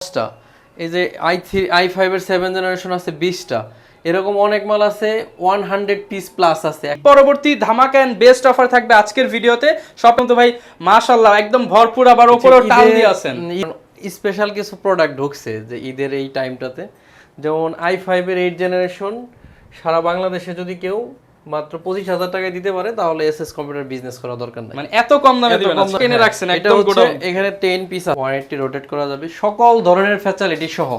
10টা, এই যে i5 এর 7 জেনারেশন আছে 20টা, এরকম অনেক মাল আছে 100 পিস প্লাস আছে। পরবর্তী ধামাকা এন্ড বেস্ট অফার থাকবে আজকের ভিডিওতে। সব কিন্তু ভাই মাশাআল্লাহ একদম ভরপুর, আবার উপরেও টাল দিয়ে আছেন। স্পেশাল কিছু প্রোডাক্ট ঢুকছে যে ঈদের এই টাইমটাতে, যেমন i5 এর 8 জেনারেশন সারা বাংলাদেশে যদি কেউ মাত্র 25,000 টাকায় দিতে পারে তাহলে এসএস কম্পিউটার বিজনেস করা দরকার নাই। মানে এত কম দামে দিবেন, কিনে রাখছেন একদম গোডাউন। এখানে 10 পিস 180 রোটেট করা যাবে সকল ধরনের ফ্যাসিলিটি সহ।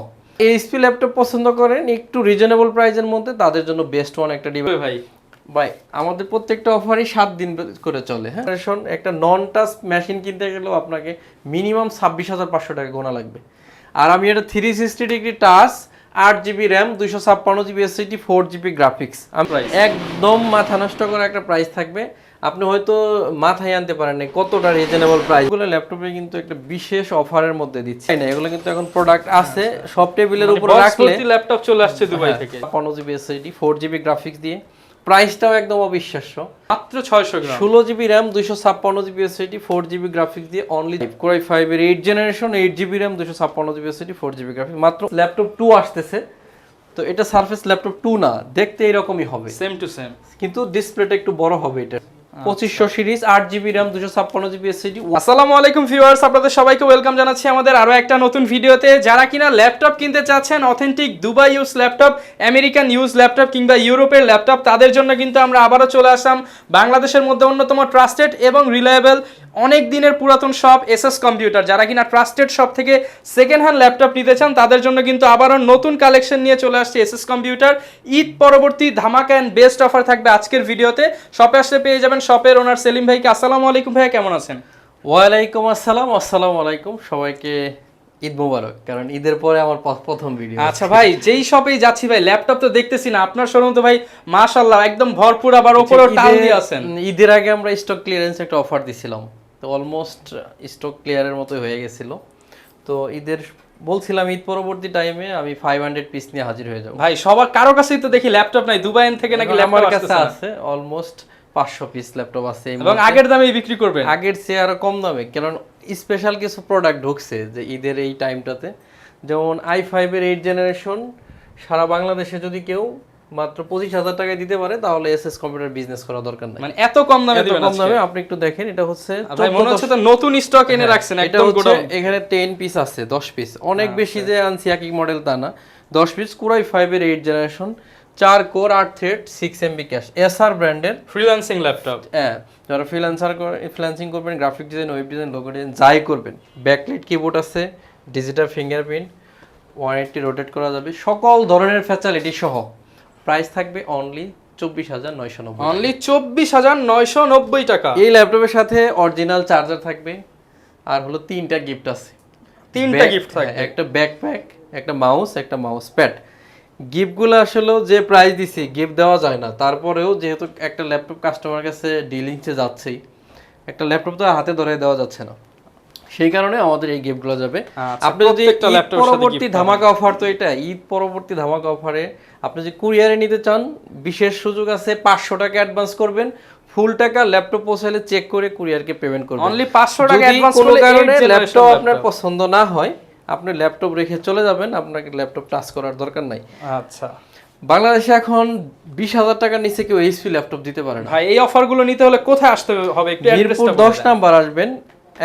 এইচপি ল্যাপটপ পছন্দ করেন একটু রিজনেবল প্রাইসের মধ্যে, তাদের জন্য বেস্ট ওয়ান একটা ডিভাইস ভাই। আমাদের প্রত্যেকটা অফারই 7 দিন করে চলে। হ্যাঁ, একটা নন টাচ মেশিন কিনতে গেলেও আপনাকে মিনিমাম 26,500 টাকা গোনা লাগবে। আর আমি এটা 360 degree touch, 8GB RAM, 256GB SSD, 4GB graphics, একদম মাথা নষ্ট করা একটা প্রাইস থাকবে। আপনি হয়তো মাথায় আনতে পারেন না কতটা রিজনেবল প্রাইস। এগুলো ল্যাপটপে কিন্তু একটা বিশেষ অফারের মধ্যে দিচ্ছে না, এগুলো কিন্তু এখন প্রোডাক্ট আছে সব টেবিলের উপর রাখলে। ল্যাপটপ চলে আসছে দুবাই থেকে 56GB এসএসডি, 4GB গ্রাফিক্স দিয়ে, প্রাইসটাও একদম অবিশ্বাস্য, মাত্র 600 গ্রাম, 16GB RAM, 256GB SSD, 4GB graphics দিয়ে অনলি। Core i5 এর 8 generation, 8GB RAM, 256GB SSD, 4GB graphics, মাত্র। ল্যাপটপ 2 আসতেছে, তো এটা সারফেস ল্যাপটপ 2 না, দেখতে এরকমই হবে, সেম টু সেম, কিন্তু ডিসপ্লেটা একটু বড় হবে। এটা 2500 series, 8GB RAM, 256GB SSD. আসসালামু আলাইকুম ভিউয়ার্স, আপনাদের সবাইকে ওয়েলকাম জানাচ্ছি আমাদের আরো একটা নতুন ভিডিওতে। যারা কিনা ল্যাপটপ কিনতে চাচ্ছেন, authentic Dubai use laptop, American use laptop কিংবা ইউরোপের ল্যাপটপ, তাদের জন্য কিন্তু আমরা আবারও চলে আসলাম বাংলাদেশের মধ্যে অন্যতম ট্রাস্টেড এবং রিলায়েবল অনেক দিনের পুরাতন শপ এসএস কম্পিউটার। যারা কিনা ট্রাস্টেড শপ থেকে সেকেন্ড হ্যান্ড ল্যাপটপ নিতে চান, তাদের জন্য কিন্তু আবারও নতুন কালেকশন নিয়ে চলে আসছে এসএস কম্পিউটার। ঈদ পরবর্তী ধামাকা এন্ড বেস্ট অফার থাকবে আজকের ভিডিওতে। শপে আসলে পেয়ে যাবেন শপের ওনার সেলিম ভাইকে। আসসালামু আলাইকুম ভাইয়া, কেমন আছেন? ওয়ালাইকুম আসসালাম। আসসালামু আলাইকুম, সবাইকে ঈদ মোবারক, কারণ ঈদের পরে আমার প্রথম ভিডিও। আচ্ছা ভাই, যেই শপেই যাচ্ছি ভাই ল্যাপটপ তো দেখতেছি না, আপনার শোরুম তো ভাই মাশাআল্লাহ একদম ভরপুর, আবার উপরেও টাল দিয়ে আছেন। ঈদের আগে আমরা স্টক ক্লিয়ারেন্স একটা অফার দিছিলাম, তো অলমোস্ট স্টক ক্লিয়ারের মতোই হয়ে গেছিল। তো ঈদের বলছিলাম ঈদ পরবর্তী টাইমে আমি 500 পিস নিয়ে হাজির হয়ে যাব। ভাই সবার কারো কাছেই তো দেখি ল্যাপটপ নাই, দুবাই থেকে নাকি আমার ল্যাপটপ কাছে আছে অলমোস্ট 500 পিস ল্যাপটপ আছে, এবং আগের দামেই বিক্রি করবেন। আগের চেয়ে আরো কম দামে, কারণ স্পেশাল কিছু প্রোডাক্ট ঢুকছে যে ঈদের এই টাইমটাতে, যেমন i5 এর 8 জেনারেশন সারা বাংলাদেশে যদি কেউ মাত্র 25,000 টাকায় দিতে পারে তাহলে এসএস কম্পিউটার বিজনেস করা দরকার নাই। মানে এত কম দামে দিবেন কম দামে। আপনি একটু দেখেন, এটা হচ্ছে মনে হচ্ছে তো নতুন স্টক এনে রাখছেন একদম গোডাউন। এখানে 10 পিস আছে, 10 পিস, অনেক বেশি যে আনছি একই মডেল তা না, 10 পিস Core i5 এর 8 generation, 4 core, 8 thread, 6MB cash, SR ব্র্যান্ডের ফ্রিল্যান্সিং ল্যাপটপ। হ্যাঁ, যারা ফ্রিল্যান্সিং করবেন, graphic design, web design, logo design যাই করবেন, ব্যাকলাইট কিবোর্ড আছে, ডিজিটাল ফিঙ্গারপ্রিন্ট, 180 রোটেট করা যাবে, সকল ধরনের ফ্যাসিলিটি সহ। প্রাইস থাকবে অনলি 24,990, অনলি 24,990 টাকা। এই ল্যাপটপের সাথে অরিজিনাল চার্জার থাকবে, আর হলো 3টা গিফট আছে। 3টা গিফট থাকবে, একটা ব্যাকপ্যাক, একটা মাউস, একটা মাউস প্যাড। গিফটগুলো আসলে যে প্রাইস দিছি গিফট দেওয়া যায় না, তারপরেও যেহেতু একটা ল্যাপটপ কাস্টমার কাছে ডিলিংসে যাচ্ছেই, একটা ল্যাপটপ তো হাতে ধরে দেওয়া যাচ্ছে না, সেই কারণে আমাদের এই গিফটগুলো যাবে। আপনি যদি পরবর্তী ধামাকা অফার, তো এটা ঈদ পরবর্তী ধামাকা অফারে আপনি যদি কুরিয়ারে নিতে চান, বিশেষ সুযোগ আছে, 500 টাকা অ্যাডভান্স করবেন, ফুল টাকা ল্যাপটপ পৌঁছালে চেক করে কুরিয়ারকে পেমেন্ট করবেন। অনলি 500 টাকা অ্যাডভান্স করলে কোনো কারণে ল্যাপটপ আপনার পছন্দ না হয়, আপনি ল্যাপটপ রেখে চলে যাবেন, আপনাকে ল্যাপটপ টাচ করার দরকার নাই। আচ্ছা, বাংলাদেশে এখন 20,000 টাকার নিচে কেউ এইচপি ল্যাপটপ দিতে পারে না। ভাই এই অফারগুলো নিতে হলে কোথায় আসতে হবে? একটু মিরপুর 10 নাম্বার আসবেন,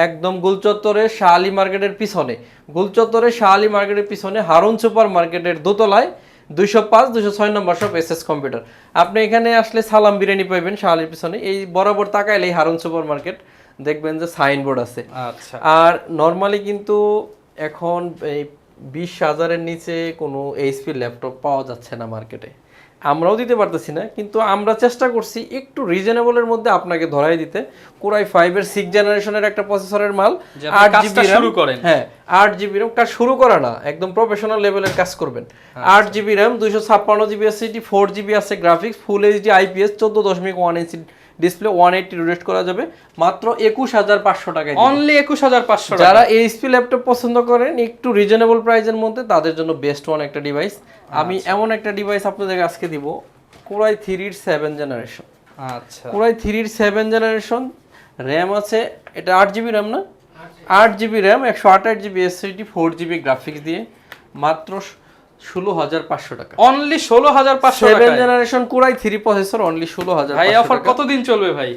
একদম গুলচত্বরে শাহ আলী মার্কেটের পিছনে, গুলচত্বরে শাহ আলী মার্কেটের পিছনে হারুন সুপার মার্কেটের দোতলায় 205, 206 নম্বর সব এসএস কম্পিউটার। আপনি এখানে আসলে সালাম বিরিয়ানি পাইবেন শাহ আলীর পিছনে, এই বরাবর তাকাইলেই হারুন সুপার মার্কেট, দেখবেন যে সাইনবোর্ড আছে। আচ্ছা, আর নরমালি কিন্তু এখন এই 20,000-এর নিচে কোনো এইচপি ল্যাপটপ পাওয়া যাচ্ছে না মার্কেটে, আমরাও দিতে পারতেছি না, কিন্তু আমরা চেষ্টা করছি একটু রিজনেবলের মধ্যে আপনাকে ধরাই দিতে। Core i5 এর 6 জেনারেশনের একটা প্রসেসরের মাল, 8GB শুরু করেন। হ্যাঁ, 8GB র্যাম, কাজ শুরু করা না, একদম প্রফেশনাল লেভেলের কাজ করবেন। 8GB RAM, 256GB SSD, 4GB আছে graphics, full HD IPS, 14.1 inch display, 180 rotate করা যাবে, মাত্র 21,500 টাকায়। অনলি 21,500 টাকা। যারা এইচপি ল্যাপটপ পছন্দ করেন একটু রিজনেবল প্রাইসের মধ্যে, তাদের জন্য বেস্ট ওয়ান একটা ডিভাইস। আমি এমন একটা ডিভাইস আপনাদের আজকে দিব, Core i3 এর 7 জেনারেশন। আচ্ছা, Core i3 এর 7 জেনারেশন, র্যাম আছে, এটা 8GB র্যাম না, 8GB RAM 128GB SSD 4GB graphics দিয়ে মাত্র 16,500 টাকা। অনলি 16,500 টাকা। 7 জেনারেশন কোরাই 3 প্রসেসর অনলি 16,500 ভাই অফার টাকা। কতদিন চলবে ভাই?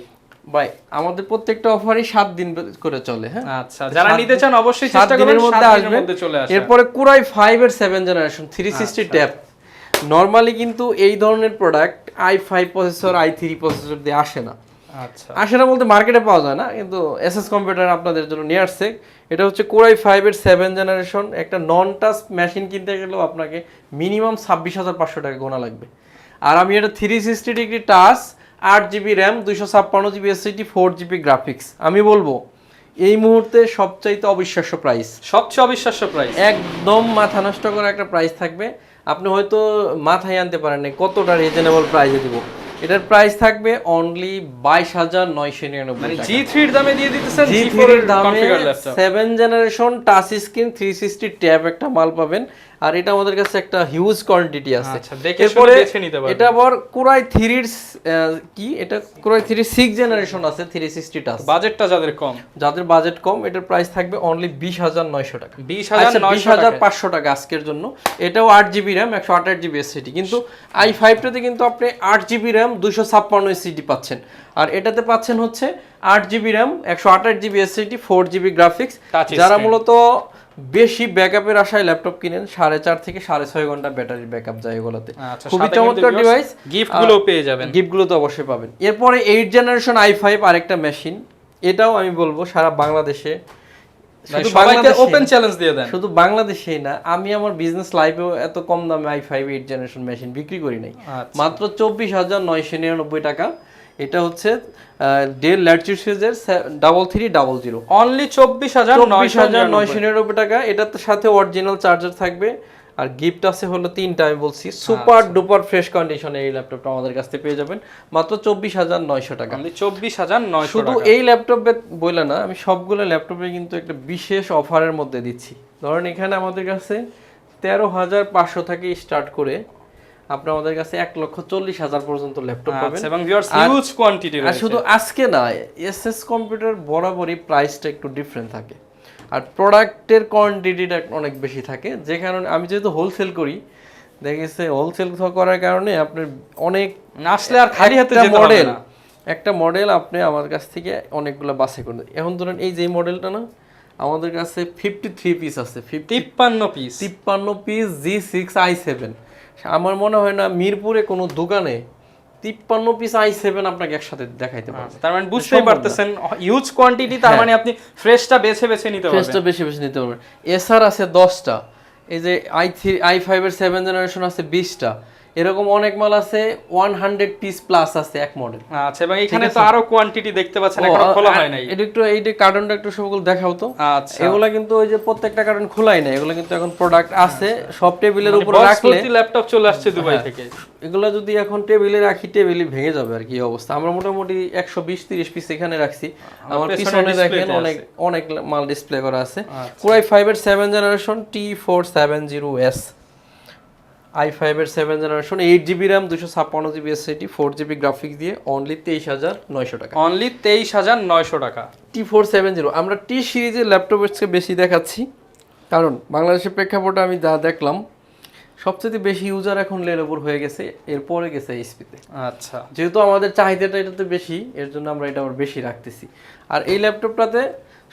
ভাই আমাদের প্রত্যেকটা অফারই 7 দিন করে চলে, হ্যাঁ। আচ্ছা, যারা নিতে চান অবশ্যই 7 চেষ্টা করবেন দিনের মধ্যে 7 দিনের আসবে। মধ্যে চলে আসে। এরপরে কোরাই 5 এর 7 জেনারেশন 360 ট্যাব। নরমালি কিন্তু এই ধরনের product i5 processor i3 processor দিয়ে আসে না। আচ্ছা, আসে না বলতে মার্কেটে পাওয়া যায় না, কিন্তু এসএস কম্পিউটার আপনাদের জন্য নিয়ে আসছে। এটা হচ্ছে কোরাই 5 এর 7 জেনারেশন। একটা নন টাচ মেশিন কিনতে গেলেও আপনাকে মিনিমাম 26,500 টাকা গোনা লাগবে। আর আমি এটা 360 degree touch, 8GB RAM, 256GB SSD, 4GB graphics. আমি বলবো এই মুহূর্তে সবচাইতে অবিশ্বাস্য প্রাইস, সবচেয়ে অবিশ্বাস্য প্রাইস, একদম মাথা নষ্ট করা একটা প্রাইস থাকবে। আপনি হয়তো মাথায় আনতে পারেন না কতটা রিজনেবল প্রাইসে দিব। এটার প্রাইস থাকবে অনলি 22,999 মানে টাকা। G3 এর দামে দিয়ে দিতেছেন G4 এর দামে 7 জেনারেশন টাচ স্ক্রিন 360 ট্যাব একটা মাল পাবেন। আর এটা আমাদের কাছে একটা হিউজ কোয়ান্টিটি আছে। আচ্ছা, দেখে শুনে বেছে নিতে পারবেন। এটা আবার কোরাই 3 এর কি এটা কোরাই 3 6 জেনারেশন আছে 360 টাচ। বাজেটটা যাদের কম, যাদের বাজেট কম, এটার প্রাইস থাকবে অনলি 20,900 টাকা। 20,900 টাকা আজকের জন্য। এটাও 8GB র্যাম 128GB এসএসডি, কিন্তু i5টাতে কিন্তু আপনি 8GB র্যাম 256 এসএসডি পাচ্ছেন। আর এটাতে পাচ্ছেন হচ্ছে 8GB RAM 128GB SSD 4GB graphics. যারা মূলত বেশি ব্যাকআপের আশায় ল্যাপটপ কিনেন, 4.5 থেকে 6.5 ঘন্টা ব্যাটারি ব্যাকআপ যায় এগুলোতে। খুবই চমৎকার ডিভাইস। গিফটগুলো পেয়ে যাবেন, গিফটগুলো তো অবশ্যই পাবেন। এরপরে 8 জেনারেশন i5 আরেকটা মেশিন। এটাও আমি বলবো সারা বাংলাদেশে সবাইকে ওপেন চ্যালেঞ্জ দিয়ে দেন। শুধু বাংলাদেশেই না, আমি আমার বিজনেস লাইফেও এত কম দামে i5 8 জেনারেশন মেশিন বিক্রি করি নাই। মাত্র 24,999 টাকা। এটা হচ্ছে ডেল ল্যাটিটিউড সিরিজের 3300। অনলি 24,999 টাকা। এটার সাথে অরিজিনাল চার্জার থাকবে। আর গিফট আছে হলো 3টা, আমি বলছি সুপার ডুপার ফ্রেশ কন্ডিশনে এই ল্যাপটপটা আমাদের কাছ থেকে পেয়ে যাবেন মাত্র 24,900 টাকা। অনলি 24,900 শুধু এই ল্যাপটপে বলে না, আমি সবগুলো ল্যাপটপে কিন্তু একটা বিশেষ অফারের মধ্যে দিচ্ছি। ধরেন এখানে আমাদের কাছে 13,500 থেকে স্টার্ট করে আপনি আমাদের কাছে 1,40,000 পর্যন্ত ল্যাপটপ পাবেন এবং ভিউয়ার্স হিউজ কোয়ান্টিটি আর রয়েছে। শুধু আজকে না, এসএস কম্পিউটার বরাবরই প্রাইসটা একটু ডিফারেন্ট থাকে আর প্রোডাক্টের কোয়ান্টিটিটা অনেক বেশি থাকে। যে কারণে আমি যেহেতু হোলসেল করি, দেখেছে হোলসেল করার কারণে আপনার অনেক আসলে আর খালি হাতে যেতে হবে না। একটা মডেল আপনি আমার কাছ থেকে অনেকগুলো বাছাই করুন। এখন ধরেন এই যে মডেলটা না, আমাদের কাছে 53 পিস আছে, 53 পিস G6 i7। আমার মনে হয় না মিরপুরে কোনো দোকানে 53 পিস i7 আপনাকে একসাথে দেখাইতে পারবে। তার মানে বুঝতেই পারতেছেন হিউজ কোয়ান্টিটি। তার মানে আপনি ফ্রেশটা বেছে বেছে নিতে পারবেন, ফ্রেশটা বেশি বেশি নিতে পারবেন। এসআর আছে 10টা, এই যে i5 এর 7 জেনারেশন আছে 20টা। এরকম অনেক মাল আছে 100 পিস প্লাস আছে এক মডেল। আচ্ছা, এবং এখানে তো আরো কোয়ান্টিটি দেখতে পাচ্ছেন, এখনো খোলা হয় নাই। এটা একটু এই যে কার্টনটা একটু সবগুলো দেখাও তো। আচ্ছা, এগুলা কিন্তু ওই যে প্রত্যেকটা কার্টন খোলাই নাই, এগুলা কিন্তু এখন প্রোডাক্ট আছে সব টেবিলের উপরে রাখলে। ল্যাপটপ চলে আসছে দুবাই থেকে। এগুলা যদি এখন টেবিলে রাখি, টেবিলে ভেঙে যাবে আর কি অবস্থা। আমরা মোটামুটি 120-30 পিস এখানে রাখছি। আমার পিছনে দেখেন অনেক অনেক মাল ডিসপ্লে করা আছে। কোরাই 5 এর 7 জেনারেশন T470S, i5 এর 7 generation 8GB RAM 256GB SSD 4GB graphics দিয়ে অনলি 23,900 টাকা। অনলি 23,900 টাকা। T470 আমরা টি সিরিজের ল্যাপটপের চেয়ে বেশি দেখাচ্ছি, কারণ বাংলাদেশের প্রেক্ষাপটে আমি যা দেখলাম সবচেয়ে বেশি ইউজার এখন লেনোভোর হয়ে গেছে, এরপরে গেছে এইচপিতে। আচ্ছা, যেহেতু আমাদের চাহিদাটা এটাতে বেশি, এর জন্য আমরা এটা আবার বেশি রাখতেছি। আর এই ল্যাপটপটাতে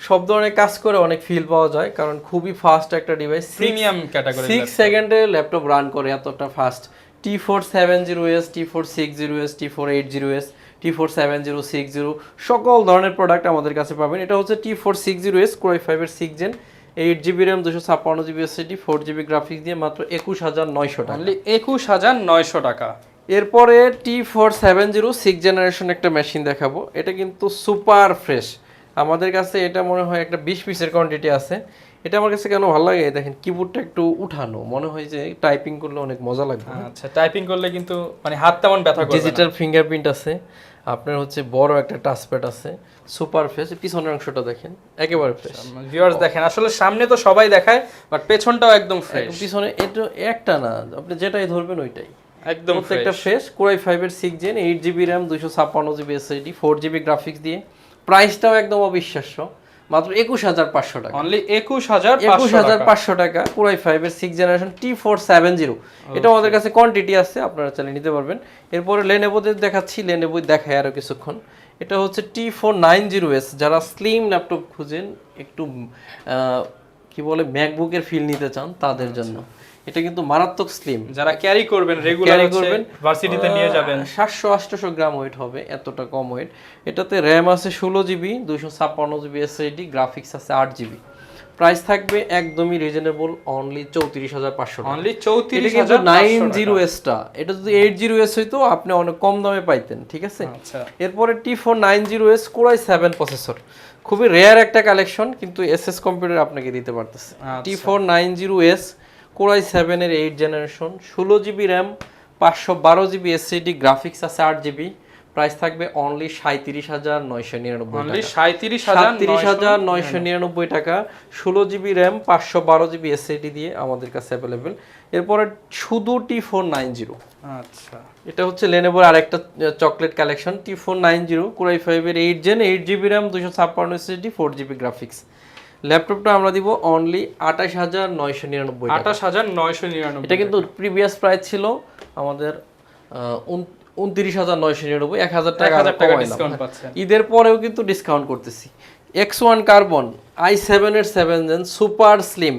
সব ধরনের কাজ করে অনেক ফিল পাওয়া যায়, কারণ খুবই ফাস্ট একটা ডিভাইস। প্রিমিয়াম ক্যাটাগরি, 6 সেকেন্ডে ল্যাপটপ রান করে, এতটা fast. T470S, T460S, T480S, T47060 সকল ধরনের প্রোডাক্ট আমাদের কাছে পাবেন। এটা হচ্ছে T460S কোরাই 5 এর 6 gen 8GB RAM 256GB SSD 4GB graphics দিয়ে মাত্র 21,900 টাকা। অনলি 21,900 টাকা। এরপরে T470 6 জেনারেশন একটা মেশিন দেখাবো। এটা কিন্তু সুপার ফ্রেশ আমাদের কাছে। এটা মনে হয় একটা 20 পিসের কোয়ান্টিটি আছে। এটা আমার কাছে কেন ভালো লাগে, দেখেন কিবোর্ডটা একটু উঠানো, মনে হয় যে টাইপিং করলে অনেক মজা লাগবে। আচ্ছা, টাইপিং করলে কিন্তু মানে হাত তেমন ব্যথা করবে না। ডিজিটাল ফিঙ্গারপ্রিন্ট আছে, আপনার হচ্ছে বড় একটা টাচপ্যাড আছে, সুপার ফ্রেশ। পিছনের অংশটা দেখেন একেবারে ফ্রেশ। ভিউয়ার্স দেখেন, আসলে সামনে তো সবাই দেখায়, বাট পেছনটাও একদম ফ্রেশ। পিছনে এটা একটা না, আপনি যেটাই ধরবেন ওইটাই একদম প্রত্যেকটা ফ্রেশ। কোরাই 5 এর 6 gen 8GB RAM 256GB SSD 4GB graphics দিয়ে। প্রাইসটাও একদম অবিশ্বাস্য, মাত্র 21500 টাকা। অনলি 21500 21500 টাকা Core i5 এর 6th জেনারেশন T470। এটা আমাদের কাছে কোয়ান্টিটি আছে, আপনারা চাইলে নিতে পারবেন। এরপরে লেনোভোদের দেখাচ্ছি, লেনোভো দেখায় আরো কিছুক্ষণ। এটা হচ্ছে T490S, যারা স্লিম ল্যাপটপ খুঁজেন, একটু কি বলে ম্যাকবুকের ফিল নিতে চান তাদের জন্য। এটা কিন্তু মারাত্মক স্লিম, যারা ক্যারি করবেন, রেগুলার করবেন, ভার্সিটিতে নিয়ে যাবেন। 700-800 গ্রাম ওয়েট হবে, এতটা কম ওয়েট। এটাতে র্যাম আছে 16 জিবি, 256 জিবি এসএসডি, গ্রাফিক্স আছে 8 জিবি। প্রাইস থাকবে একদমই রিজনেবল, অনলি 34500 টাকা। অনলি 34500 এটা 90S টা, এটা যদি 80S হইতো আপনি অনেক কম দামে পাইতেন, ঠিক আছে? আচ্ছা, এরপরে T490S Core i7 প্রসেসর, খুবই রেয়ার একটা কালেকশন, কিন্তু এসএস কম্পিউটার আপনাকে দিতে পারতেছে। T490S Core i7 এর 8 generation, 16 GB RAM, 512 GB SSD, graphics আছে 8 জিবি। প্রাইস থাকবে অনলি 37999 অনলি টাকা। 37999 টাকা, 16 জিবি র্যাম, 512 জিবি এসএসডি দিয়ে আমাদের কাছে অ্যাভেলেবেল। এরপরে শুধু T490, আচ্ছা, এটা হচ্ছে লেনোভোর আরেকটা chocolate collection. T490 Core i5 এর 8 gen, 8 GB RAM, 256 SSD, 4 GB graphics. ল্যাপটপটা আমরা দিব অনলি 28999 টাকা। 28999। এটা কিন্তু প্রিভিয়াস প্রাইস ছিল আমাদের 29999, 1000 টাকা ডিসকাউন্ট পাচ্ছেন। ঈদের পরেও কিন্তু ডিসকাউন্ট করতেছি। X1 কার্বন i7 এর 7 gen super slim,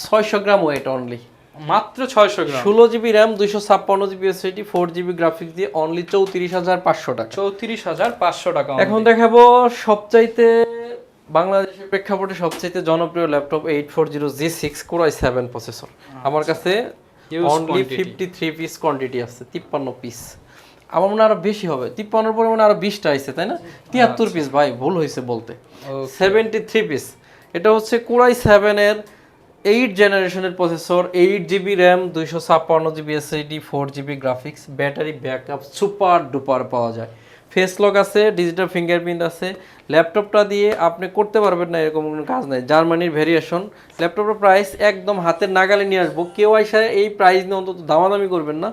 600 gram weight, only মাত্র 600 gram, 16 GB RAM, 256 GB SSD, 4 GB graphics দিয়ে অনলি 34500 টাকা। 34500 টাকা। এখন দেখাবো সবচাইতে বাংলাদেশের প্রেক্ষাপটে সবচাইতে জনপ্রিয় laptop 840G6 Core i7 processor. আমার কাছে অনলি 53 পিস কোয়ান্টিটি আছে, 53 পিস। আমার মনে আরো বেশি হবে, 53 পরে মনে আরো 20টা আছে, তাই না? 73 পিস, ভাই ভুল হয়েছে বলতে, 73 পিস। এটা হচ্ছে Core i7 এর 8 জেনারেশনের processor, 8 GB RAM, 256 GB SSD, 4 GB graphics, battery backup super duper পাওয়া যায়। ফেস লক আছে, ডিজিটাল ফিঙ্গারপ্রিন্ট আছে। ল্যাপটপটা দিয়ে আপনি করতে পারবেন না এরকম কোনো কাজ নাই, জার্মানির ভেরিয়েশন। ল্যাপটপের প্রাইস একদম হাতের নাগালে নিয়ে আসবো, কেউ আইসা এই প্রাইস নিয়ে অন্তত দামাদামি করবেন না।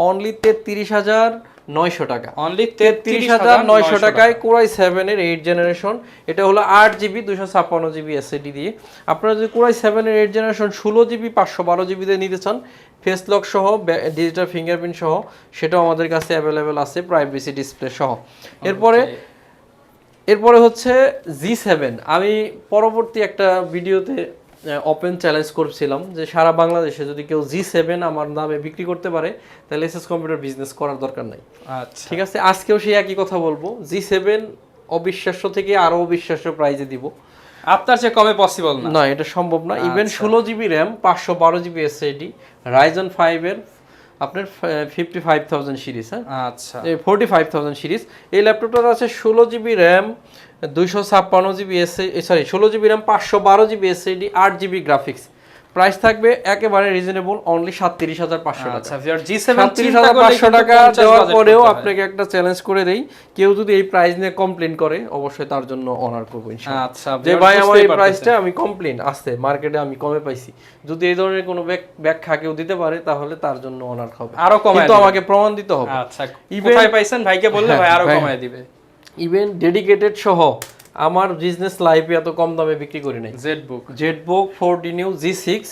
অনলি 33900 টাকা, অনলি 33900 টাকায় Core i7 এর 8 জেনারেশন। এটা হলো 8 জিবি, 256 জিবি এসএসডি দিয়ে। আপনারা যদি Core i7 এর 8 জেনারেশন 16 জিবি, 512 জিবি দিয়ে নিতে চান, ফেস লক সহ, ডিজিটাল ফিঙ্গারপ্রিন্ট সহ, সেটাও আমাদের কাছে অ্যাভেলেবেল আছে, প্রাইভেসি ডিসপ্লে সহ। এরপরে হচ্ছে G7। আমি পরবর্তী একটা ভিডিওতে ওপেন চ্যালেঞ্জ করছিলাম যে সারা বাংলাদেশে যদি কেউ G7 আমার দামে বিক্রি করতে পারে, তাহলে এসএস কম্পিউটার বিজনেস করার দরকার নাই। আচ্ছা, ঠিক আছে, আজকেও সেই একই কথা বলবো। G7 অবিশ্বাস্য থেকে আরো অবিশ্বাস্য প্রাইজে দিব, আপনার চেয়ে কমে পসিবল না, না এটা সম্ভব না। Even 16 GB RAM, 512 GB SSD, Ryzen 5 এর আপনার 55000 সিরিজ, হ্যাঁ আচ্ছা, 45000 সিরিজ। এই ল্যাপটপটার আছে 16 GB RAM, 256 GB sorry 16 GB RAM, 512 GB SSD, 8 GB graphics. Price থাকবে একেবারে রিজনেবল, অনলি 37500 টাকা। আচ্ছা, G7 37500 টাকা দেওয়ার পরেও আপনাকে একটা চ্যালেঞ্জ করে দেই, কেউ যদি এই প্রাইস নিয়ে কমপ্লেইন করে, অবশ্যই তার জন্য অনার করব ইনশাআল্লাহ। আচ্ছা, যে ভাই আমার এই প্রাইসটা আমি কমপ্লেইন আসছে মার্কেটে আমি কমে পাইছি, যদি এই ধরনের কোনো ব্যাখ্যা কেউ দিতে পারে তাহলে তার জন্য অনার হবে, আরো কমায় কিন্তু আমাকে প্রমাণ দিতে হবে। আচ্ছা, কোথায় পাইছেন ভাইকে বললে ভাই আরো কমায় দিবে। ইভেন ডেডিকেটেড সহ আমার বিজনেস লাইফে এত কম দামে বিক্রি করি নাই। Jetbook 4D new G6,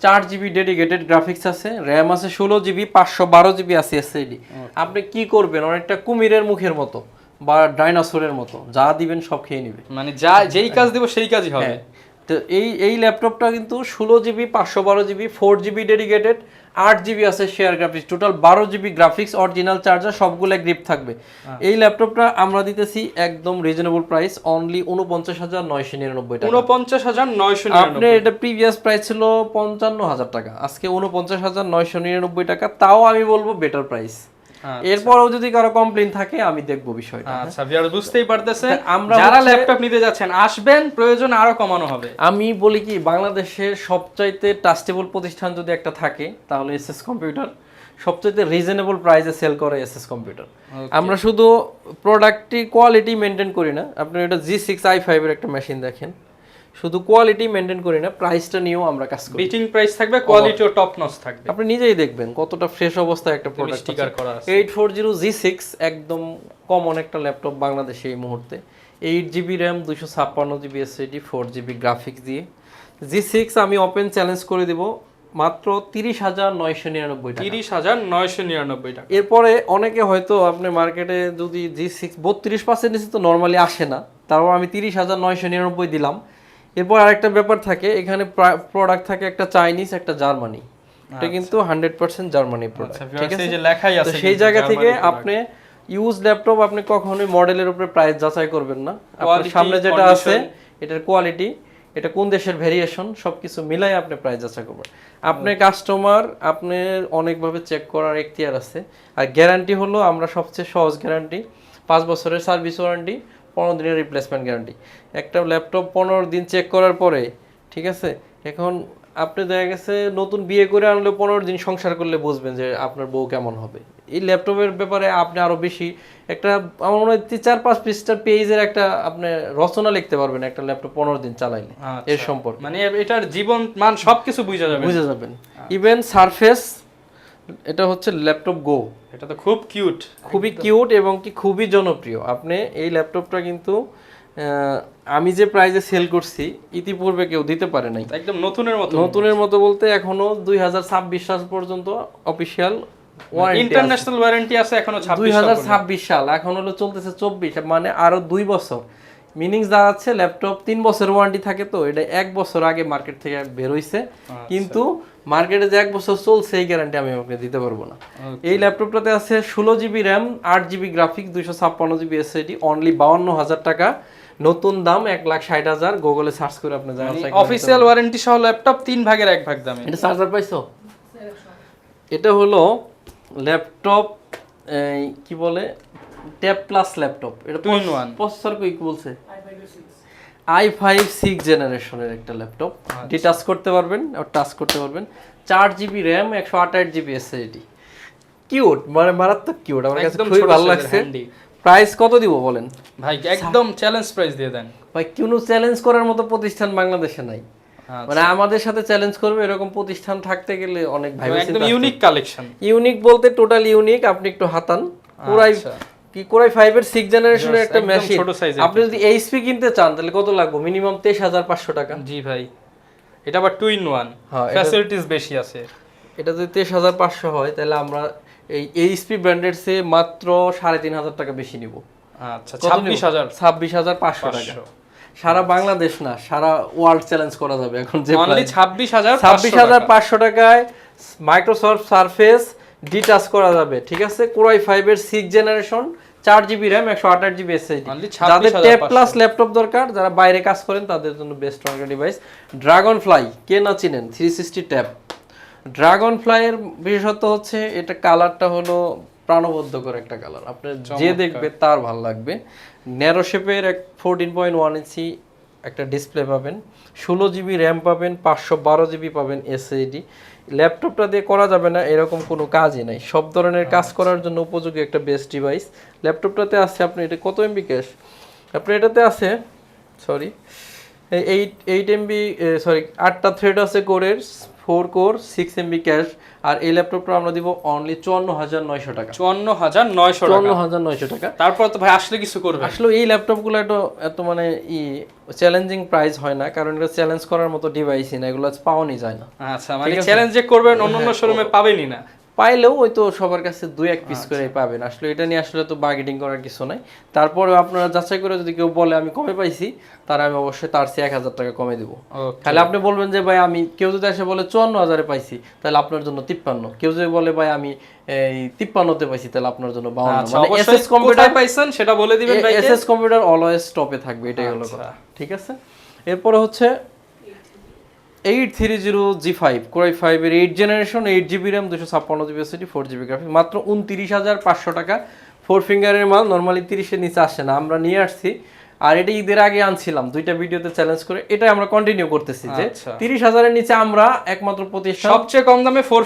4 GB dedicated graphics আছে, র্যাম আছে 16 জিবি, 512 জিবি আছে এসএসডি। আপনি কি করবেন, অনেকটা কুমিরের মুখের মতো বা ডাইনোসরের মতো, যা দিবেন সব খেয়ে নেবে, মানে যেই কাজ দিব সেই কাজই হবে। তো এই ল্যাপটপটা কিন্তু 16 GB, 512 GB, 4 GB dedicated, 8 GB আছে share graphics, total 12 GB graphics, original charger, সবগুলো গ্রিপ থাকবে। এই ল্যাপটপটা আমরা দিতেছি একদম রিজনেবল প্রাইস, অনলি 49999 টাকা। 49999। আপনি এটা প্রিভিয়াস প্রাইস ছিল 55000 টাকা, আজকে 49999 টাকা, তাও আমি বলবো বেটার প্রাইস। এরপরেও যদি কারো কমপ্লেইন থাকে আমি দেখব বিষয়টা। আচ্ছা ভিউয়ার, বুঝতেই পারতেছেন, যারা ল্যাপটপ নিতে যাচ্ছেন আসবেন, প্রয়োজন আরো কমানো হবে। আমি বলি কি, বাংলাদেশের সবচাইতে ট্রাস্টেবল প্রতিষ্ঠান যদি একটা থাকে তাহলে এসএস কম্পিউটার। সবচাইতে রিজনেবল প্রাইসে সেল করে এসএস কম্পিউটার। আমরা শুধু প্রোডাক্টের কোয়ালিটি মেনটেন করি না, আপনি এটা G6 i5 এর একটা মেশিন দেখেন, শুধু কোয়ালিটি মেনটেন করি না, প্রাইসটা নিয়েও আমরা কাজ করি। বিটিং প্রাইস থাকবে, কোয়ালিটিও টপ নচ থাকবে। আপনি নিজেই দেখবেন কতটা ফ্রেশ অবস্থায় একটা প্রোডাক্ট স্টিকার করা আছে। 840G6 একদম কমন একটা ল্যাপটপ বাংলাদেশে এই মুহূর্তে। 8 GB RAM 256 GB SSD 4 GB graphics দিয়ে G6 আমি ওপেন চ্যালেঞ্জ করে দিব মাত্র 30,999 টাকা। 30,999 টাকা। এরপরে অনেকে হয়তো আপনি মার্কেটে যদি G6 32% নিচে তো নরমালি আসে না, তারপর আমি 30,999 দিলাম। এরপর আরেকটা ব্যাপার থাকে, এখানে প্রোডাক্ট থাকে একটা চাইনিজ একটা জার্মানি, এটা কিন্তু 100% জার্মানি প্রোডাক্ট, ঠিক আছে? এই যে লেখাই তো আছে সেই জায়গা থেকে আপনি ইউজ ল্যাপটপ আপনি কখনোই মডেলের উপরে প্রাইস যাচাই করবেন না। আপনার সামনে যেটা আছে এটার কোয়ালিটি, এটা কোন দেশের ভেরিয়েশন, সবকিছু মিলাই আপনি প্রাইস যাচাই করবেন। আপনার কাস্টমার আপনার অনেকভাবে চেক করার এখতিয়ার আছে। আর গ্যারান্টি হলো আমরা সবচেয়ে সহজ গ্যারান্টি, 5 বছরের সার্ভিস ওয়ারেন্টি, 15 দিনের রিপ্লেসমেন্ট গ্যারান্টি। একটা ল্যাপটপ 15 দিন চেক করার পরে, ঠিক আছে, এখন আপনি দেখা গেছে নতুন বিয়ে করে আনলে 15 দিন সংসার করলে বুঝবেন যে আপনার বউ কেমন হবে। এই ল্যাপটপের ব্যাপারে আপনি আরো বেশি একটা আমার মনে হয় 4-5 পৃষ্ঠার পেজের একটা আপনি রচনা লিখতে পারবেন একটা ল্যাপটপ 15 দিন চালাইলে এর সম্পর্কে, মানে এটার জীবন মান সবকিছু বুঝে যাবেন। ইভেন সারফেস, এটা হচ্ছে ল্যাপটপ গো, এটা তো খুব কিউট, খুবই কিউট এবং কি খুবই জনপ্রিয়। আপনি এই ল্যাপটপটা কিন্তু আমি যে প্রাইসে সেল করছি ইতিপূর্বে কেউ দিতে পারে নাই, একদম নতুনের মতো। নতুনের মতো বলতে এখনো 2026 সাল পর্যন্ত অফিশিয়াল ইন্টারন্যাশনাল ওয়ারেন্টি আছে এখনো 2026 সাল, এখন হলো চলতেছে 24, মানে আরো 2 বছর। মিনিংস দাঁড়াচ্ছে ল্যাপটপ 3 বছর ওয়ারেন্টি থাকে, তো এটা 1 বছর আগে মার্কেট থেকে বের হইছে, কিন্তু মার্কেটে যে 1 বছর চলছে এই গ্যারান্টি আমি আপনাকে দিতে পারবো না। এই ল্যাপটপটাতে আছে 16 GB RAM, 8 GB graphics, 256 GB SSD, only 52,000 টাকা। নতুন দাম 1,60,000। গুগলে সার্চ করে আপনি জানেন অফিশিয়াল ওয়ারেন্টি সহ ল্যাপটপ 3 ভাগের 1 ভাগ দামে। এটা চার্জার পাইছো? এটা হলো ল্যাপটপ কি বলে ট্যাব প্লাস ল্যাপটপ, এটা 2-in-1 প্রসেসর কি বলছে i5 6 জেনারেশনের একটা ল্যাপটপ, ডিটাচ করতে পারবেন আর টাচ করতে পারবেন। 4 GB RAM, 128 GB SSD, cute, মানে মারাত্মক কিউট, আমার কাছে খুবই ভালো লাগছে। প্রাইস কত দিব বলেন ভাই? একদম চ্যালেঞ্জ প্রাইস দিয়ে দেন ভাই, কোনো চ্যালেঞ্জ করার মতো প্রতিষ্ঠান বাংলাদেশে নাই। মানে আমাদের সাথে চ্যালেঞ্জ করবে এরকম প্রতিষ্ঠান থাকতে গেলে অনেক ভাই, একদম ইউনিক কালেকশন। ইউনিক বলতে টোটাল ইউনিক, আপনি একটু হাতান। কোরাই 5 এর 6 জেনারেশনের একটা মেশিন, আপনি যদি এইচপি কিনতে চান তাহলে কত লাগবে? মিনিমাম 23,500 টাকা। জি ভাই, এটা আবার 2-in-1, ফ্যাসিলিটিস বেশি আছে। এটা যদি 23,500 হয় তাহলে আমরা এই এইচপি ব্র্যান্ডের চেয়ে মাত্র 3,500 টাকা বেশি নিব। আচ্ছা, 26,500 টাকা। সারা বাংলাদেশ না, সারা ওয়ার্ল্ড চ্যালেঞ্জ করা যাবে এখন যে অনলি 26,500 টাকায় মাইক্রোসফট সারফেস ডিটাচ করা যাবে, ঠিক আছে? কোরাই 5 এর 6 generation, 4 GB RAM, 128 GB SSD। যাদের ট্যাব প্লাস ল্যাপটপ দরকার, যারা বাইরে কাজ করেন তাদের জন্য বেস্ট একটা ডিভাইস। ড্রাগন ফ্লাই কে না চিনেন, 360 ট্যাব। ড্রাগন ফ্লাই এর বিশেষত্ব হচ্ছে এটা কালারটা হলো প্রাণবদ্ধকর একটা কালার, আপনার যে দেখবে তার ভালো লাগবে। ন্যারো শেপের 14.1 ইঞ্চি একটা ডিসপ্লে পাবেন, 16 GB র্যাম পাবেন, 512 GB পাবেন SSD। ল্যাপটপটা দিয়ে করা যাবে না এরকম কোনো কাজই নাই, সব ধরনের কাজ করার জন্য উপযোগী একটা বেস্ট ডিভাইস। ল্যাপটপটাতে আছে আপনি এটা কত MB ক্যাশ, আপনার এটাতে আছে সরি 8 MB সরি 8টা থ্রেড আছে কোরের, 4 কোর 6 MB ক্যাশ। আর এই ল্যাপটপটা আমরা দিব অনলি 54,900 টাকা। 54,900 টাকা। তারপর তো ভাই আসলে কিছু করবে। আসলে এই ল্যাপটপগুলো এত মানে চ্যালেঞ্জিং প্রাইস হয় না, কারণ এটা চ্যালেঞ্জ করার মতো ডিভাইসই না, এগুলো পাওয়াই যায় না। আচ্ছা, মানে চ্যালেঞ্জ যে করবেন অন্যান্য শোরুমে পাবেনই না। পাইলেও ওই তো সবার কাছে 2-1 পিস করে পাবেন। আসলে এটা নিয়ে আসলে তো বার্গেনিং করার কিছু নাই। তারপরে আপনারা যাচাই করে যদি কেউ বলে আমি কমে পাইছি, তারা আমি অবশ্যই তার চেয়ে 1,000 টাকা কমে দেবো। তাহলে আপনি বলবেন যে ভাই আমি, কেউ যদি এসে বলে 54,000-এ পাইছি তাহলে আপনার জন্য 53, কেউ যদি বলে ভাই আমি এই 53-তে পাইছি তাহলে আপনার জন্য 52। মানে এসএস কম্পিউটার পাইছেন সেটা বলে দিবেন ভাই, এসএস কম্পিউটার অলওয়েজ টপে থাকবে, এটাই হলো কথা, ঠিক আছে? এরপরে হচ্ছে 830 G5 কোরাই 5 এর 8 generation, 8 GB RAM, 256 GB SSD, 4 GB graphics, মাত্র 29,500 টাকা। 4 ফিঙ্গারের মাল নরমালি 30-এর নিচে আসে না, আমরা নিয়ে আসছি। আর এটা ঈদের আগে আনছিলাম 2টা ভিডিওতে চ্যালেঞ্জ করে, এটা আমরা কন্টিনিউ করতেছি যে 30,000-এর নিচে আমরা একমাত্র প্রতিষ্ঠান সবচেয়ে কম দামে 4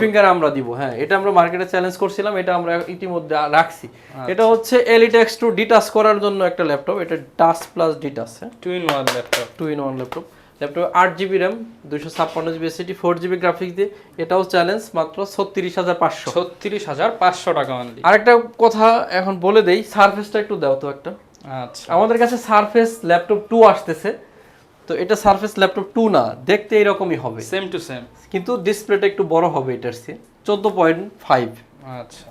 ফিঙ্গার আমরা দিব। হ্যাঁ, এটা আমরা মার্কেটে চ্যালেঞ্জ করছিলাম, এটা আমরা ইতিমধ্যে রাখছি। এটা হচ্ছে Elite X2 ডিটাচ করার জন্য একটা ল্যাপটপ, এটা touch plus detach, 2-in-1 laptop, 2-in-1 laptop. Laptop 8 GB RAM, 256 GB SSD, 4 GB graphics দিয়ে, এটাও চ্যালেঞ্জ, মাত্র 36,500 টাকা অনলি। আরেকটা কথা এখন বলে দেই, সারফেসটা একটু দাও তো একটা আচ্ছা, আমাদের কাছে সারফেস ল্যাপটপ 2 আসতেছে, তো এটা সারফেস ল্যাপটপ 2 না, দেখতে এরকমই হবে, সেম টু সেম। কিন্তু ডিসপ্লেটা একটু বড় হবে এটার চেয়ে, 14.5। আচ্ছা,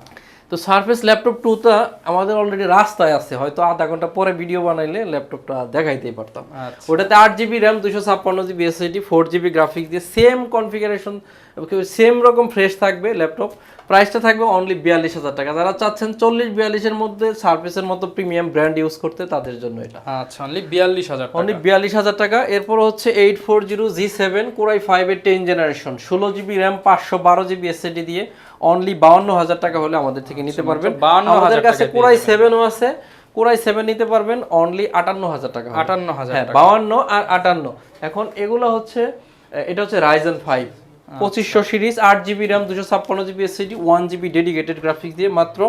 তো সারফেস ল্যাপটপ 2টা আমাদের অলরেডি রাস্তায় আছে, হয়তো আধা ঘন্টা পরে ভিডিও বানাইলে ল্যাপটপটা দেখাইতেই পারতাম। আচ্ছা, ওটাতে 8GB RAM, 256GB SSD, 4GB graphics দিয়ে সেম কনফিগারেশন, সেম রকম ফ্রেশ থাকবে ল্যাপটপ। প্রাইসটা থাকবে অনলি 42,000 টাকা। যারা চাচ্ছেন 40-42-এর মধ্যে সারফেসের মতো প্রিমিয়াম ব্র্যান্ড ইউজ করতে, তাদের জন্য এটা আচ্ছা, অনলি 42,000 অনলি টাকা। 42,000 টাকা। এরপর হচ্ছে 840G7 Core i5 এর 10 generation, 16GB RAM, 512GB SSD দিয়ে অনলি 52,000 টাকা হলে আমাদের থেকে নিতে পারবেন। 52,000 আমাদের কাছে টাকা Core i7ও আছে, Core i7 নিতে পারবেন অনলি 58,000 টাকা। 58,000 হ্যাঁ, টাকা। 52 আর 58। এখন এগুলো হচ্ছে, এটা হচ্ছে Ryzen 5 2500 series, 8GB RAM, 256GB SSD, 1GB dedicated graphics দিয়ে মাত্র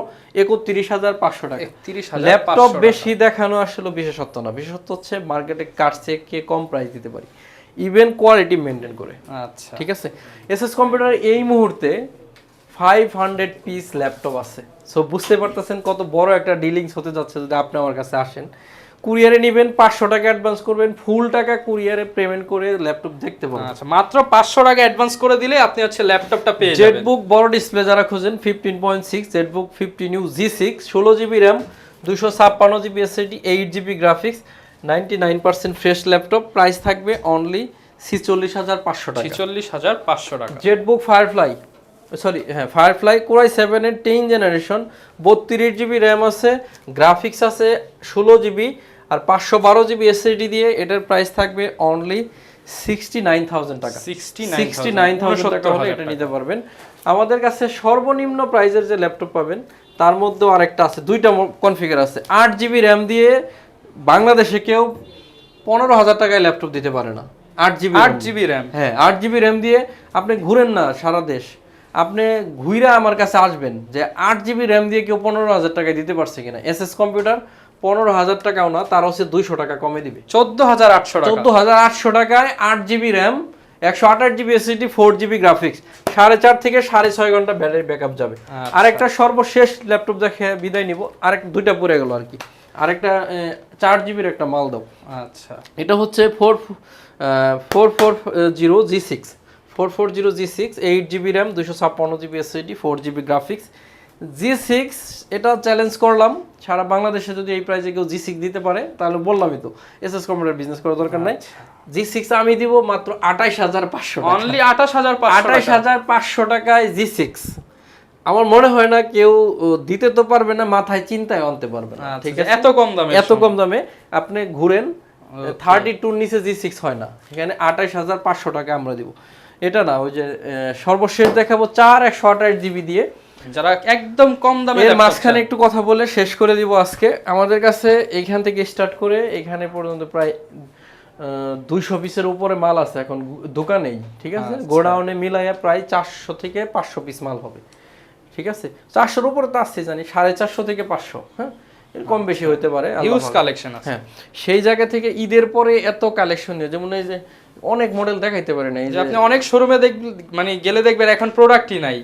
31,500 টাকা। 31,500 ল্যাপটপ টাকা। বেশি দেখানো আসলে বিশেষত্ব না, বিশেষত্ব হচ্ছে মার্কেটে কাটছে কে কম প্রাইস দিতে পারি, ইভেন কোয়ালিটি মেনটেন করে। আচ্ছা, ঠিক আছে, এসএস কম্পিউটার এই মুহূর্তে 500 পিস ল্যাপটপ আছে। সো বুঝতে পারতেছেন কত বড় একটা ডিলিংস হতে যাচ্ছে যদি আপনি আমার কাছে আসেন। কুরিয়ারে নেবেন, 500 টাকা অ্যাডভান্স করবেন, ফুল টাকা কুরিয়ারে পেমেন্ট করে ল্যাপটপ দেখতে পাবেন। আচ্ছা, মাত্র 500 টাকা অ্যাডভান্স করে দিলে আপনি হচ্ছে ল্যাপটপটা পেয়ে যাবেন। জেটবুক বড় ডিসপ্লে যারা খোঁজেন, 15.6 Jetbook 15U G6, 16GB RAM, 256GB SSD, 8GB graphics, 99% fresh laptop. Price থাকবে অনলি 46,500 টাকা। 46,500 টাকা। জেটবুক ফায়ারফ্লাই, সরি হ্যাঁ ফায়ারফ্লাই Core i7 এর 10 জেনারেশন, 32GB র্যাম আছে, গ্রাফিক্স আছে 16GB আর 512GB SSD দিয়ে, এটার প্রাইস থাকবে অনলি 69,000 টাকা। 69,000 টাকা হলে এটা নিতে পারবেন। আমাদের কাছে সর্বনিম্ন প্রাইজের যে ল্যাপটপ পাবেন তার মধ্যেও আরেকটা আছে, দুইটা কনফিগার আছে। 8GB র্যাম দিয়ে বাংলাদেশে কেউ 15,000 টাকায় ল্যাপটপ দিতে পারে না। 8GB র্যাম, হ্যাঁ 8GB র্যাম দিয়ে আপনি ঘুরেন না সারা দেশ, আপনি ঘুরে আমার কাছে আসবেন যে 8GB র্যাম দিয়ে কেউ 15,000 টাকায় দিতে পারছে কিনা। এসএস কম্পিউটার 15,000 টাকাও না, তার হচ্ছে 200 টাকা কমে দিবে, 14,800 টাকা। 14,800 টাকায় 8GB RAM, 128GB SSD, 4GB graphics, 4.5 থেকে 6.5 ঘন্টা ব্যাটারি ব্যাকআপ যাবে। আরেকটা সর্বশেষ ল্যাপটপ দেখে বিদায় নিব, আরেক দুইটা পড়ে গেল আর কি। আরেকটা 4GBর একটা মাল দাও। আচ্ছা, এটা হচ্ছে 440G6, 440G6, 8GB RAM, 256GB SSD, 4GB graphics, G6। এটা চ্যালেঞ্জ করলাম, সারা বাংলাদেশে যদি এই প্রাইসে কেউ G6 দিতে পারে তাহলে বললামই তো এসএস কম্পিউটার বিজনেস করার দরকার নাই। G6 আমি দিব মাত্র 28,500 টাকা। অনলি 28,500 টাকায় G6। আমার মনে হয় না কেউ দিতে তো পারবে না, মাথায় চিন্তায় আনতে পারবে না। ঠিক আছে, এত কম দামে, এত কম দামে আপনি ঘুরেন, 32 নিচে G6 হয় না, এখানে 28,500 টাকা আমরা দিব। এটা না, ওই যে সর্বশেষ দেখাবো 128GB দিয়ে, যারা একদম কম দামে। এর মাঝখানে একটু কথা বলে শেষ করে দিব আজকে। আমাদের কাছে এইখান থেকে স্টার্ট করে এখানে পর্যন্ত প্রায় 200 পিসের উপরে মাল আছে এখন দোকানেই। ঠিক আছে, গোডাউনে মিলাইয়া প্রায় 400 থেকে 500 পিস মাল হবে। ঠিক আছে, 400-র উপরে তো আসছে জানি, 450 থেকে 500, হ্যাঁ এর কম বেশি হতে পারে, ইউজ কালেকশন আছে। হ্যাঁ, সেই জায়গা থেকে ঈদের পরে এত কালেকশন নিয়ে, যেমন এই যে অনেক মডেল দেখাইতে পারে না, এই যে আপনি অনেক শোরুমে দেখবেন, মানে গেলে দেখবেন এখন প্রোডাক্টই নাই।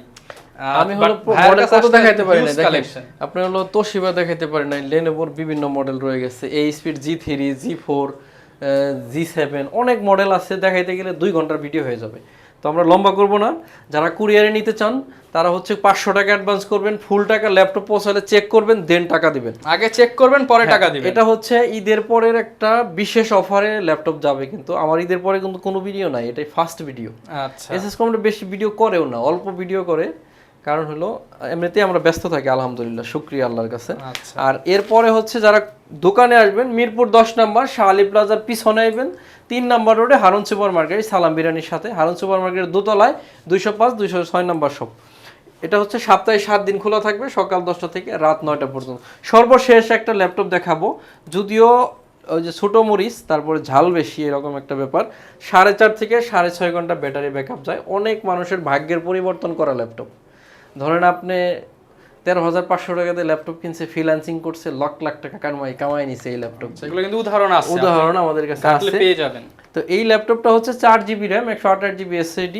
আমি হলো মডেল কত দেখাইতে পারি না, দেখেন আপনি হলো তোশিবা দেখাইতে পারি না, লেনোভোর বিভিন্ন মডেল রয়ে গেছে, এইচপির G3, G4, G7, অনেক মডেল আছে, দেখাইতে গেলে 2 ঘন্টার ভিডিও হয়ে যাবে। তো আমরা লম্বা করব না। যারা কুরিয়ারে নিতে চান তারা হচ্ছে 500 টাকা অ্যাডভান্স করবেন, ফুল টাকা ল্যাপটপ পৌঁছালে চেক করবেন, দেন টাকা দিবেন। আগে চেক করবেন, পরে টাকা দিবেন। এটা হচ্ছে ঈদের পরের একটা বিশেষ অফারে ল্যাপটপ যাবে, কিন্তু আমার ঈদের পরে কিন্তু কোনো ভিডিও নাই, এটাই ফার্স্ট ভিডিও। আচ্ছা, এসএস কম্পিউটার বেশি ভিডিও করেও না, অল্প ভিডিও করে, কারণ হলো এমনিতেই আমরা ব্যস্ত থাকি, আলহামদুলিল্লাহ, শুকরিয়া আল্লাহর কাছে। আর এরপরে হচ্ছে যারা দোকানে আসবেন, মিরপুর 10 নম্বর শাহ প্লাজার পিছনে আসবেন, 3 নম্বর রোডে হারুন সুপার মার্কেট, সালাম বিরিয়ানির সাথে, হারুন সুপার মার্কেটের দোতলায় 205, 206 নম্বর শপ। এটা হচ্ছে সপ্তাহে 7 দিন খোলা থাকবে, সকাল 10টা থেকে রাত 9টা পর্যন্ত। সর্বশেষ একটা ল্যাপটপ দেখাবো, যদিও ওই যে ছোটো মরিচ তারপরে ঝাল বেশি এরকম একটা ব্যাপার, 4.5 থেকে 6.5 ঘন্টা ব্যাটারি ব্যাকআপ যায়। অনেক মানুষের ভাগ্যের পরিবর্তন করা ল্যাপটপ। ধরেন আপনি 13,500 টাকা দিয়ে ল্যাপটপ কিনছে, ফ্রিল্যান্সিং করছে, লাখ লাখ টাকা কামাই নিছে এই ল্যাপটপ। সেগুলো কিন্তু উদাহরণ আছে, উদাহরণ আমাদের কাছে আছে, পেয়ে যাবেন। তো এই ল্যাপটপটা হচ্ছে 4GB RAM, 128GB SSD,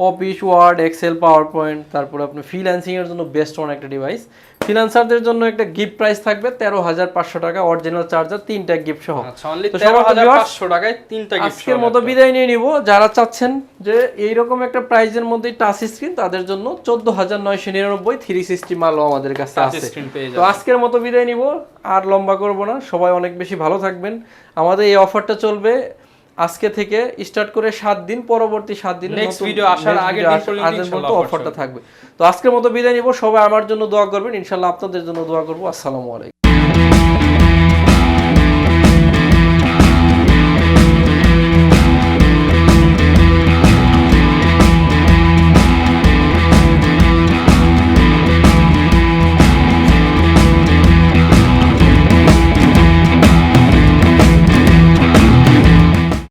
Office, Word, Excel, PowerPoint, তারপরে আপনি ফ্রিল্যান্সিং এর জন্য বেস্ট ওয়ান একটা ডিভাইস। ফিনান্সারদের জন্য একটা গিফট প্রাইস থাকবে 13,500 টাকা, অরিজিনাল চার্জার 3টা গিফট সহ। আচ্ছা অনলি তো সবার 13,500 টাকায় 3টা গিফট। আজকের মতো বিদায় নিয়ে নিব। যারা চাচ্ছেন যে এইরকম একটা প্রাইজের মধ্যে টাচ স্ক্রিন, তাদের জন্য 14,999 360 মালও আমাদের কাছে আছে। তো আজকের মতো বিদায় নিব, আর লম্বা করব না। সবাই অনেক বেশি ভালো থাকবেন। আমাদের এই অফারটা চলবে আজকে থেকে স্টার্ট করে 7 দিন, পরবর্তী 7 দিন নেক্সট ভিডিও আসার আগের দিন পর্যন্ত ইনশাআল্লাহ অফারটা থাকবে। তো আজকের মতো বিদায় নিব। সবাই আমার জন্য দোয়া করবেন, ইনশাআল্লাহ আপনাদের জন্য দোয়া করব। আসসালামু আলাইকুম।